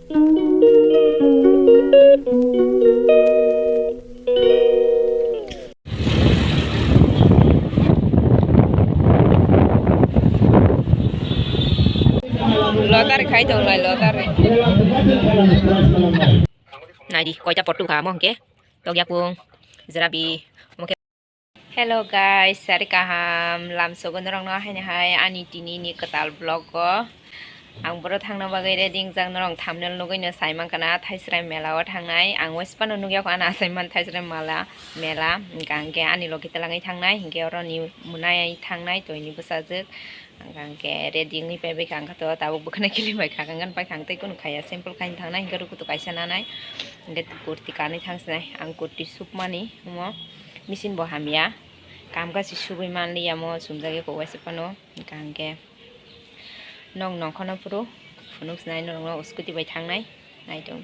Lotar khai thằng này lotar này đi coi cho bọt khá mong kế tao giác buông Zarabi Hello guys sarikaham lam sogon rong no hai hai ani tini ni katal vlog ko ang boro thangna bagai reding jang rong thumbnail nugaino saimang kana thaisrai mela o thangnai ang wespano nugya ko ana saiman thaisrai mela gangke ani lokita langai thangnai hingke oro ni munai thangnai toini busajek gangke reding ni pebe kangka to tabuk bukhana kili bai khakangan pai khangtai kun khaya simple khain thangnai hingke ruku to kaisa nanai hingke kurti kanai thangsnai ang kurti supmani mo mesin bo hamia kam gasi subai manli amo sumjage ko wespano gangke nong nong khana puro phunuk snai nong nong scooty bai thangnai nai dong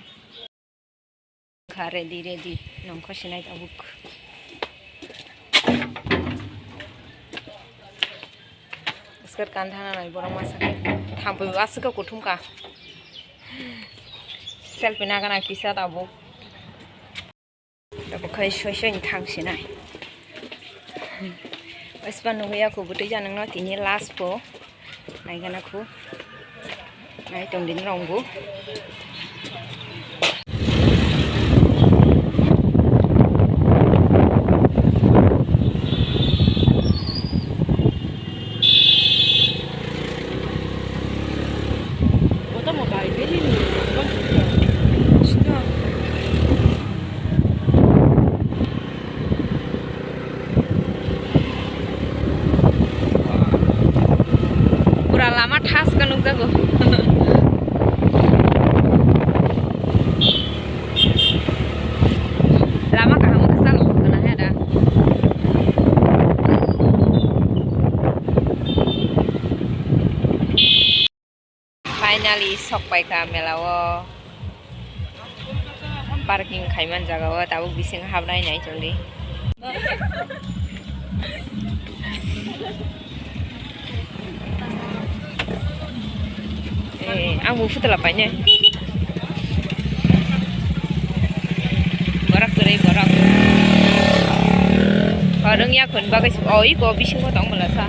kha ready nong khosinai tabuk skirt kan thana nai borong masa thampai asaka kuthumka selfie na kana kisa tabuk tabuk khai shoi ni thangsinai wespan nuya ko butui janang no tini last po nai kana khu nai tong din rongbu lama tas kan jago lama kamu kesal kena ada finally sok pai ka melawo parking khaiman jaga wa tabuk bising habnai nai joldi ang bufu telah banyak. Borak turai borak. Orang ya kun bagai oi ko bising ko tong melasa.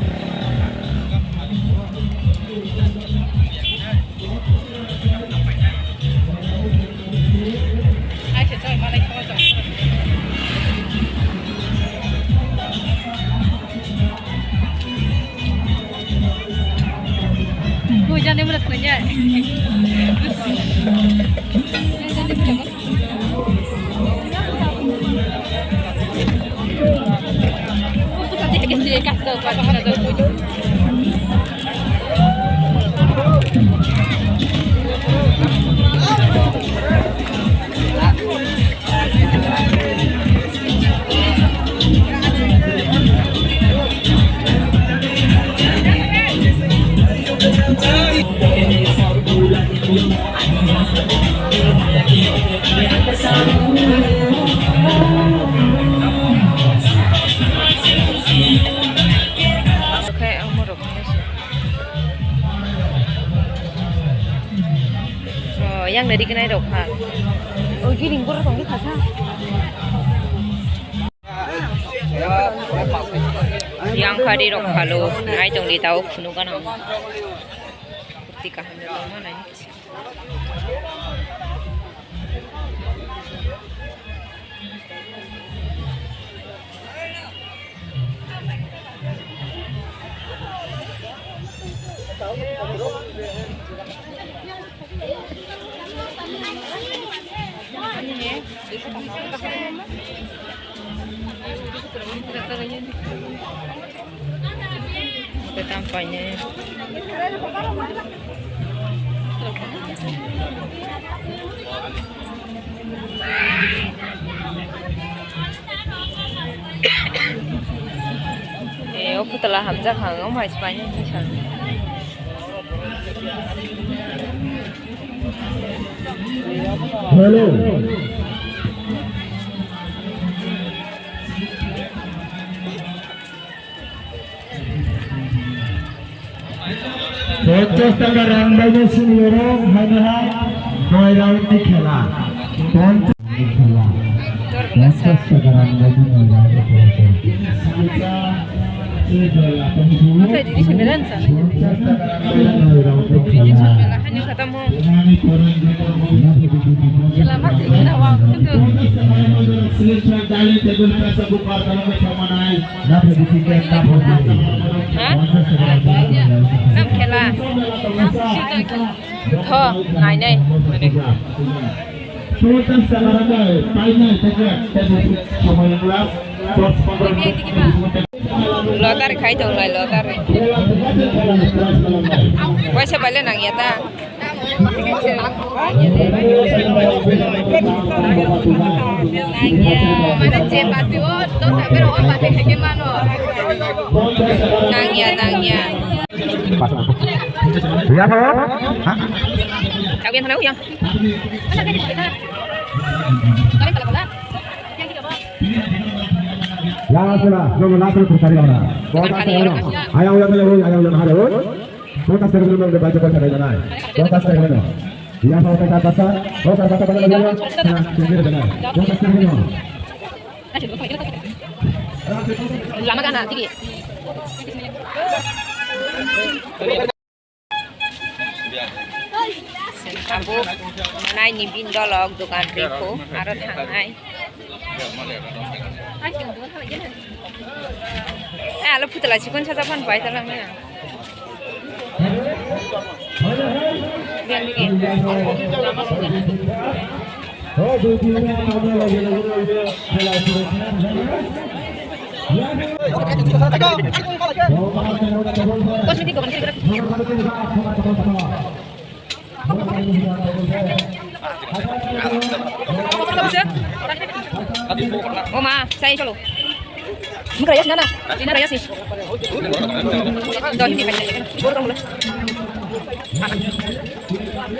Jangan mulut punya. Yang dari kenai dokter. Oh, gini buru tong di kasa. Yang kadi dokter lo, naik tong di tahu penuh kan ang. Bukti kaham dari mana ini? Tampaknya aku telah hamzah hangau mai Spanya misal hello Proses tangga rambainya sini orang, hai hai. নয় রাউন্ডের খেলা 50 খেলা 50 টাকার আন্দাজে 9 রাউন্ডে খেলা চলছে Lotar khai thong lai lotar. Quay xe bay lên nàng ta. Nàng ya. Iya thôi. Kau yang tahu yang. Langsung berkali orang. Ayam ada. Botas terus belum dibaca bahasa Indonesia. Botas terus. Yang mau kita baca, botas baca bahasa Indonesia. Sendiri benar. Botas terus. Lama kan nanti. Aku mana ini bindolog dukan Rico, arah tangai. Alah putlah sih, kon saja pan baik terang ni. Biar ni. Kosmetik kau kan Oh ma, saya solo. Muka raya sana, sini raya sih. Dah ini kan, borong lah.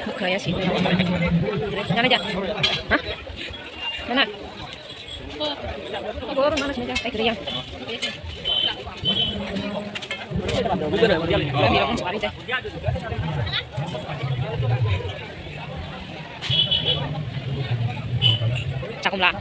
Muka raya sih. Mana aja? Hah? Mana? Borong mana sini aja? Raya. Cakum lah.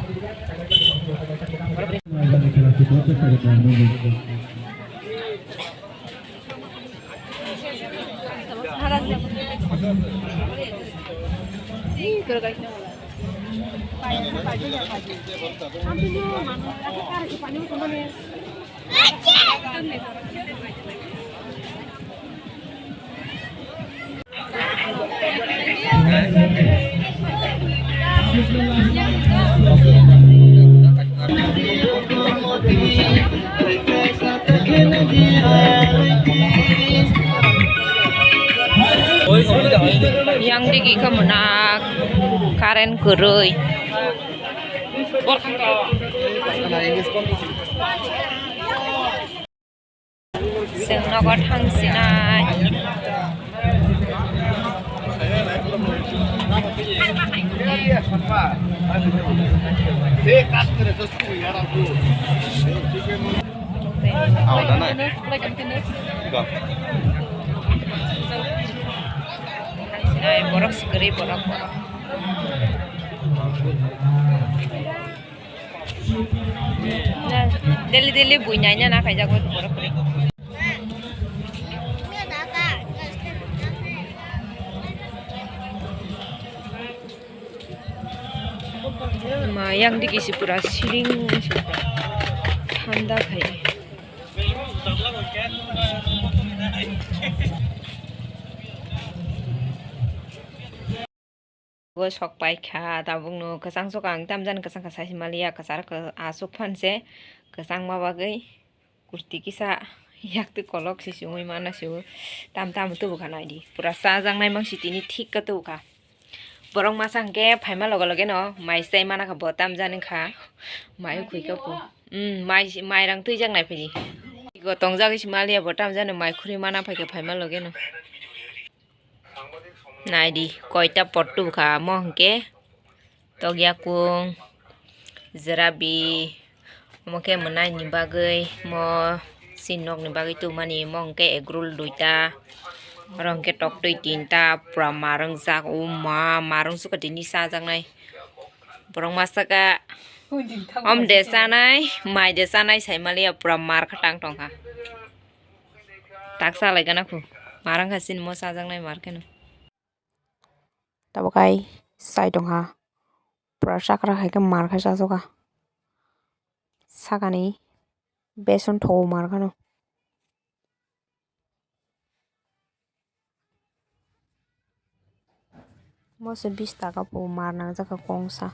Yang digi kemenak karen kerui. Senokot hang sinai. Borok segeri borok. Nah, deli bunyanya nak aja gue borok. Mayang dikisi pura siring tanda kayak. Gue sok paika tabung nu kesang sokang tamjan kesang kesah Himalaya kesar ke asuk panse kesang mabagai kurti kisa yak tu kolok si sungui mana siu tam tu bukan lagi pura sajang nai mang siti ni tik ke tu ka borong masang ke paima logo no mai sai mana ka botam janin ka mai kui ka pu mai rang tu jang nai pedi go tongjak Himalaya botam jan mai khuri mana pai ka paima loge no Nai di koita portu ka mongke togya kung zerabi moke menai ni bagai mo sinok ni bagai tu mani mongke egrul duita rong ke tok tui tinta pra marang jak ma marang su ka dini sa jang nai borong masaka om de sanai mai de sanai sai malia pra mar khatang tong ha tak sa lai gana khu marang ka sin mo sa jang nai mar keno tabakai sai tong ha pra sakra hai ka mar kha sa so ka sakani beson tho mar kano mo se 20 taka po mar nang jaka kongsa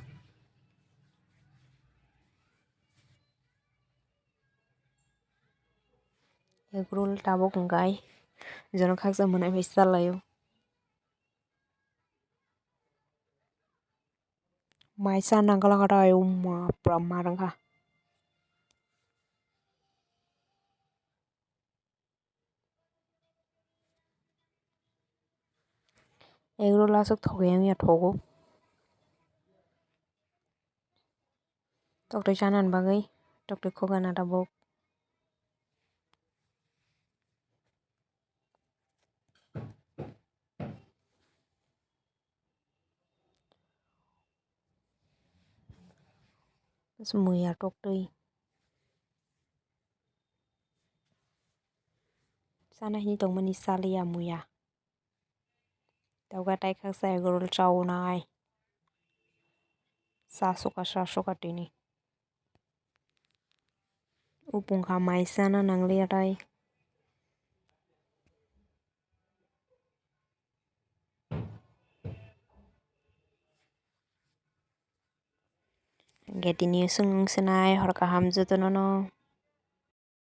egrol tabok ngai jono khaksa manai bai salayo mai sa nang kala kata ayo ma pra marang ha egrol asok thogem ya thogo toktai chanan bagai toktai khogana tabok muya toktai sana hini tongmani salia muya tawga tai khaksa egrol chau nai sa soka tini upung kha mai sana nangli atai getini sung senai hor kaham jotono no